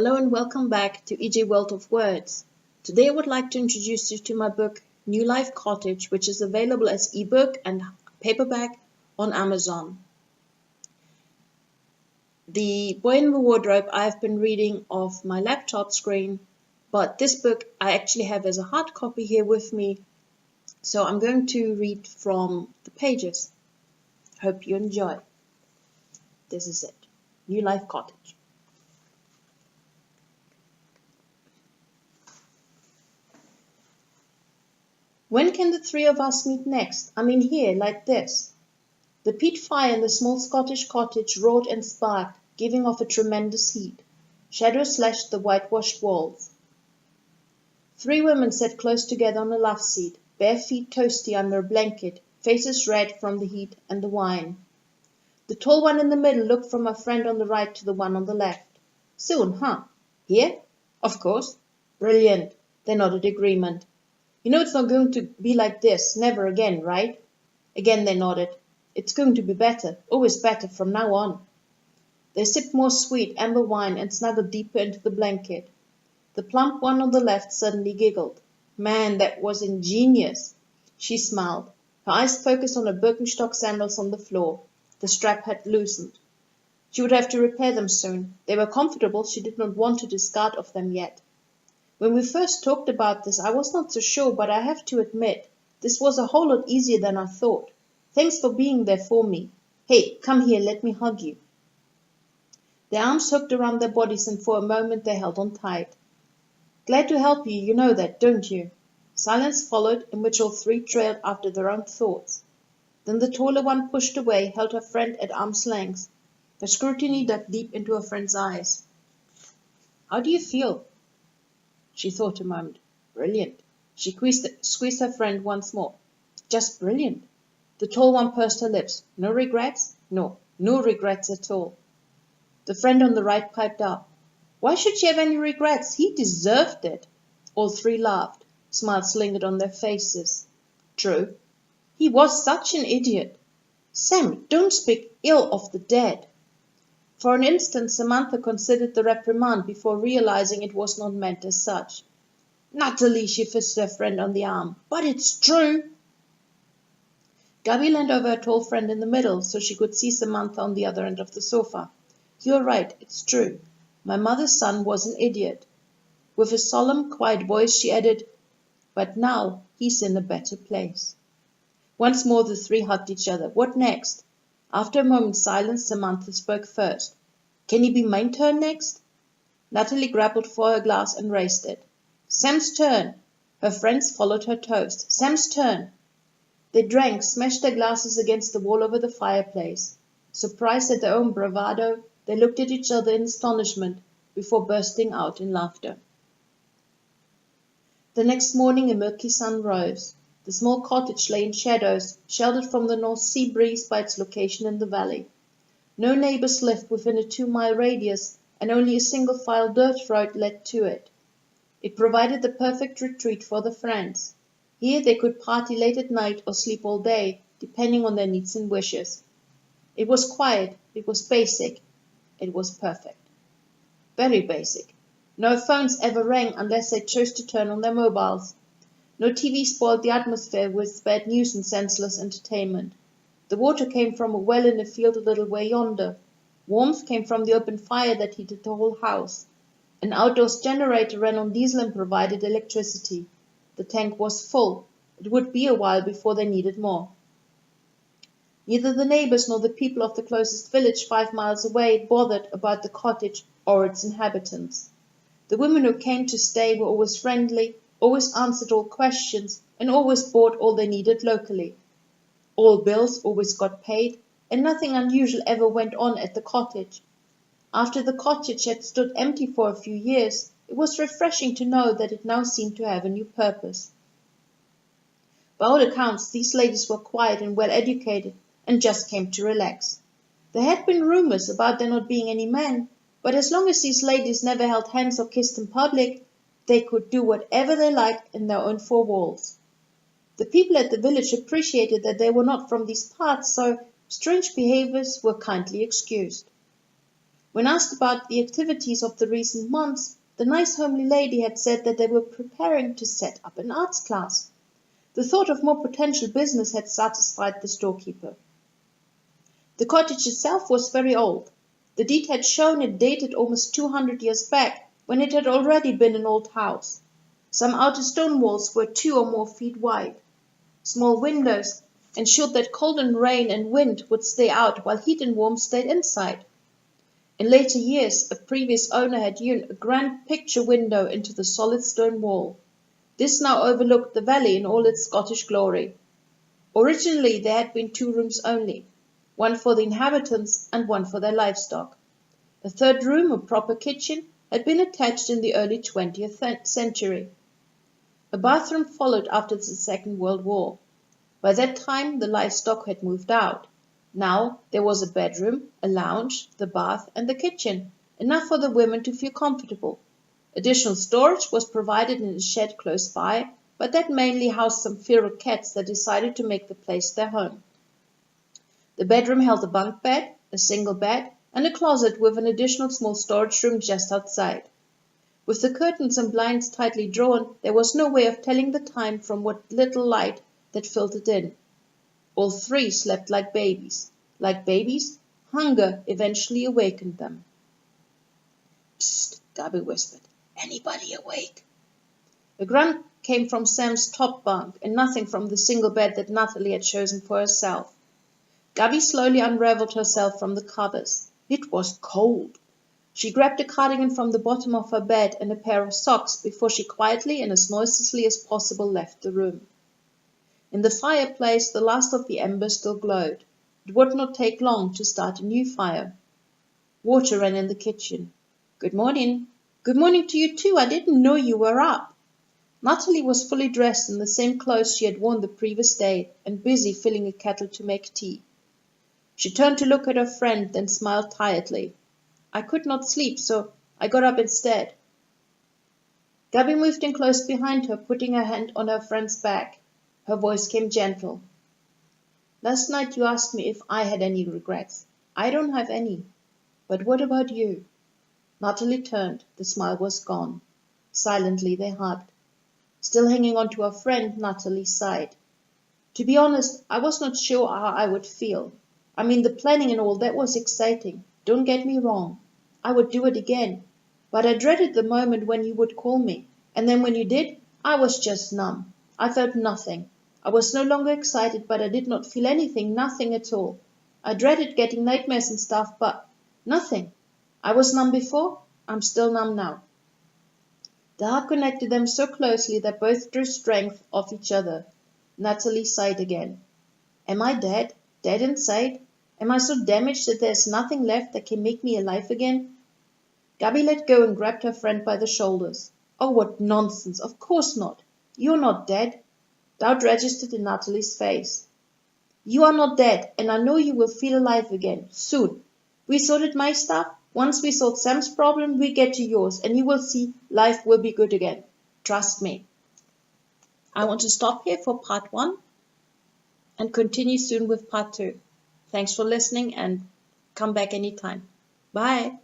Hello and welcome back to EJ World of Words. Today I would like to introduce you to my book New Life Cottage, which is available as ebook and paperback on Amazon. The Boy in the Wardrobe I have been reading off my laptop screen, but this book I actually have as a hard copy here with me, so I'm going to read from the pages. Hope you enjoy. This is it, New Life Cottage. When can the three of us meet next? I mean here, like this. The peat fire in the small Scottish cottage roared and sparked, giving off a tremendous heat. Shadows slashed the whitewashed walls. Three women sat close together on a love seat, bare feet toasty under a blanket, faces red from the heat and the wine. The tall one in the middle looked from her friend on the right to the one on the left. Soon, huh? Here? Of course. Brilliant. They nodded agreement. You know it's not going to be like this, never again, right? Again they nodded. It's going to be better, always better from now on. They sipped more sweet amber wine and snuggled deeper into the blanket. The plump one on the left suddenly giggled. Man, that was ingenious. She smiled. Her eyes focused on her Birkenstock sandals on the floor. The strap had loosened. She would have to repair them soon. They were comfortable, she did not want to discard of them yet. When we first talked about this, I was not so sure, but I have to admit, this was a whole lot easier than I thought. Thanks for being there for me. Hey, come here, let me hug you. Their arms hooked around their bodies and for a moment they held on tight. Glad to help you, you know that, don't you? Silence followed, in which all three trailed after their own thoughts. Then the taller one pushed away, held her friend at arm's length. Her scrutiny dug deep into her friend's eyes. How do you feel? She thought a moment. Brilliant. She squeezed her friend once more. Just brilliant. The tall one pursed her lips. No regrets? No regrets at all. The friend on the right piped up. Why should she have any regrets? He deserved it. All three laughed. Smiles lingered on their faces. True. He was such an idiot. Sam, don't speak ill of the dead. For an instant Samantha considered the reprimand before realizing it was not meant as such. Natalie, she fisted her friend on the arm. But it's true. Gabby leaned over her tall friend in the middle so she could see Samantha on the other end of the sofa. You're right, it's true. My mother's son was an idiot. With a solemn, quiet voice she added, but now he's in a better place. Once more the three hugged each other. What next? After a moment's silence, Samantha spoke first. Can you be mine turn next? Natalie grappled for her glass and raised it. Sam's turn. Her friends followed her toast. Sam's turn. They drank, smashed their glasses against the wall over the fireplace. Surprised at their own bravado, they looked at each other in astonishment before bursting out in laughter. The next morning a milky sun rose. The small cottage lay in shadows, sheltered from the North Sea breeze by its location in the valley. No neighbours lived within a 2-mile radius, and only a single-file dirt road led to it. It provided the perfect retreat for the friends. Here they could party late at night or sleep all day, depending on their needs and wishes. It was quiet, it was basic, it was perfect. Very basic. No phones ever rang unless they chose to turn on their mobiles. No TV spoiled the atmosphere with bad news and senseless entertainment. The water came from a well in a field a little way yonder. Warmth came from the open fire that heated the whole house. An outdoors generator ran on diesel and provided electricity. The tank was full. It would be a while before they needed more. Neither the neighbours nor the people of the closest village 5 miles away bothered about the cottage or its inhabitants. The women who came to stay were always friendly, always answered all questions, and always bought all they needed locally. All bills always got paid, and nothing unusual ever went on at the cottage. After the cottage had stood empty for a few years, it was refreshing to know that it now seemed to have a new purpose. By all accounts, these ladies were quiet and well educated, and just came to relax. There had been rumours about there not being any men, but as long as these ladies never held hands or kissed in public, they could do whatever they liked in their own 4 walls. The people at the village appreciated that they were not from these parts, so strange behaviours were kindly excused. When asked about the activities of the recent months, the nice homely lady had said that they were preparing to set up an arts class. The thought of more potential business had satisfied the storekeeper. The cottage itself was very old. The deed had shown it dated almost 200 years back, when it had already been an old house. Some outer stone walls were 2 or more feet wide. Small windows ensured that cold and rain and wind would stay out while heat and warmth stayed inside. In later years, a previous owner had hewn a grand picture window into the solid stone wall. This now overlooked the valley in all its Scottish glory. Originally there had been 2 rooms only, one for the inhabitants and one for their livestock. A third room, a proper kitchen, had been attached in the early 20th century. A bathroom followed after the Second World War. By that time the livestock had moved out. Now there was a bedroom, a lounge, the bath, and the kitchen, enough for the women to feel comfortable. Additional storage was provided in a shed close by, but that mainly housed some feral cats that decided to make the place their home. The bedroom held a bunk bed, a single bed, and a closet with an additional small storage room just outside. With the curtains and blinds tightly drawn, there was no way of telling the time from what little light that filtered in. All 3 slept like babies. Like babies, hunger eventually awakened them. "Psst," Gabby whispered. "Anybody awake?" A grunt came from Sam's top bunk, and nothing from the single bed that Natalie had chosen for herself. Gabby slowly unravelled herself from the covers. It was cold. She grabbed a cardigan from the bottom of her bed and a pair of socks before she quietly and as noiselessly as possible left the room. In the fireplace the last of the embers still glowed. It would not take long to start a new fire. Water ran in the kitchen. "Good morning." "Good morning to you too. I didn't know you were up." Natalie was fully dressed in the same clothes she had worn the previous day, and busy filling a kettle to make tea. She turned to look at her friend, then smiled tiredly. "I could not sleep, so I got up instead." Gabby moved in close behind her, putting her hand on her friend's back. Her voice came gentle. "Last night you asked me if I had any regrets. I don't have any. But what about you?" Natalie turned. The smile was gone. Silently they hugged. Still hanging on to her friend, Natalie sighed. "To be honest, I was not sure how I would feel. I mean, the planning and all, that was exciting. Don't get me wrong. I would do it again. But I dreaded the moment when you would call me. And then when you did, I was just numb. I felt nothing. I was no longer excited, but I did not feel anything, nothing at all. I dreaded getting nightmares and stuff, but nothing. I was numb before, I'm still numb now." The hug connected them so closely that both drew strength off each other. Natalie sighed again. "Am I dead? Dead inside? Am I so damaged that there is nothing left that can make me alive again?" Gabby let go and grabbed her friend by the shoulders. "Oh, what nonsense! Of course not. You're not dead." Doubt registered in Natalie's face. "You are not dead, and I know you will feel alive again, soon. We sorted my stuff. Once we solve Sam's problem, we get to yours, and you will see life will be good again. Trust me." I want to stop here for part 1 and continue soon with part 2. Thanks for listening and come back anytime. Bye.